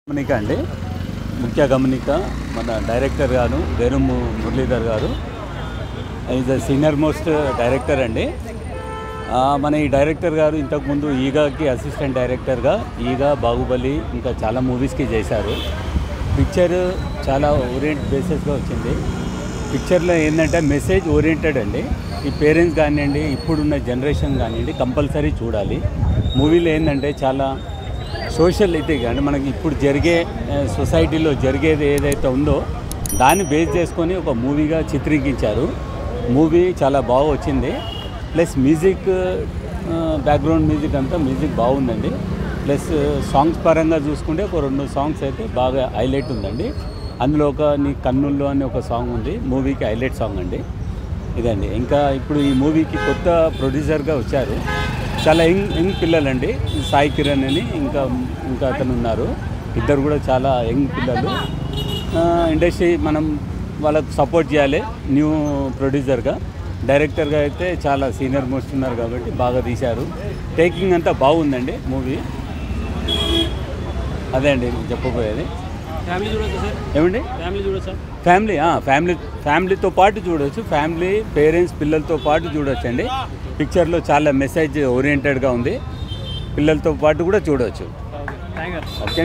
గమనిక అండి, ముఖ్య గమనిక మన డైరెక్టర్ గారు వేరుము మురళీధర్ గారు is the senior most director అండి. మన ఈ డైరెక్టర్ గారు ఇంతకుముందు ఈగాకి అసిస్టెంట్ డైరెక్టర్గా ఈగా, బాహుబలి ఇంకా చాలా మూవీస్కి చేశారు. పిక్చర్ చాలా ఓరియంట్ బేసిస్గా వచ్చింది. పిక్చర్లో ఏంటంటే మెసేజ్ ఓరియంటెడ్ అండి. ఈ పేరెంట్స్ కానివ్వండి, ఇప్పుడున్న జనరేషన్ కానివ్వండి, కంపల్సరీ చూడాలి. మూవీలో ఏంటంటే చాలా సోషల్ ఇది కానీ మనకి ఇప్పుడు జరిగే సొసైటీలో జరిగేది ఏదైతే ఉందో దాన్ని బేస్ చేసుకొని ఒక మూవీగా చిత్రీకరించారు. మూవీ చాలా బాగా వచ్చింది. ప్లస్ మ్యూజిక్, బ్యాక్గ్రౌండ్ మ్యూజిక్ అంతా మ్యూజిక్ బాగుందండి. ప్లస్ సాంగ్స్ పరంగా చూసుకుంటే ఒక 2 సాంగ్స్ అయితే బాగా హైలైట్ ఉందండి. అందులో ఒక నీ కన్నుల్లో అని ఒక సాంగ్ ఉంది, మూవీకి హైలైట్ సాంగ్ అండి ఇదండి. ఇంకా ఇప్పుడు ఈ మూవీకి కొత్త ప్రొడ్యూసర్గా వచ్చారు, చాలా యంగ్ పిల్లలండి. సాయి కిరణ్ అని ఇంకా అతను ఉన్నారు. ఇద్దరు కూడా చాలా యంగ్ పిల్లలు. ఇండస్ట్రీ మనం వాళ్ళకు సపోర్ట్ చేయాలి. న్యూ ప్రొడ్యూసర్గా, డైరెక్టర్గా అయితే చాలా సీనియర్ మోస్ట్ ఉన్నారు కాబట్టి బాగా తీశారు. టేకింగ్ అంతా బాగుందండి మూవీ. అదే అండి చెప్పబోయేది. ఫ్యామిలీ చూడొచ్చు సార్? ఏమండి ఫ్యామిలీ చూడొచ్చా? ఫ్యామిలీతో పాటు చూడవచ్చు. ఫ్యామిలీ, పేరెంట్స్, పిల్లలతో పాటు చూడవచ్చు అండి. పిక్చర్లో చాలా మెసేజ్ ఓరియంటెడ్గా ఉంది. పిల్లలతో పాటు కూడా చూడవచ్చు. Thank you. ఓకే.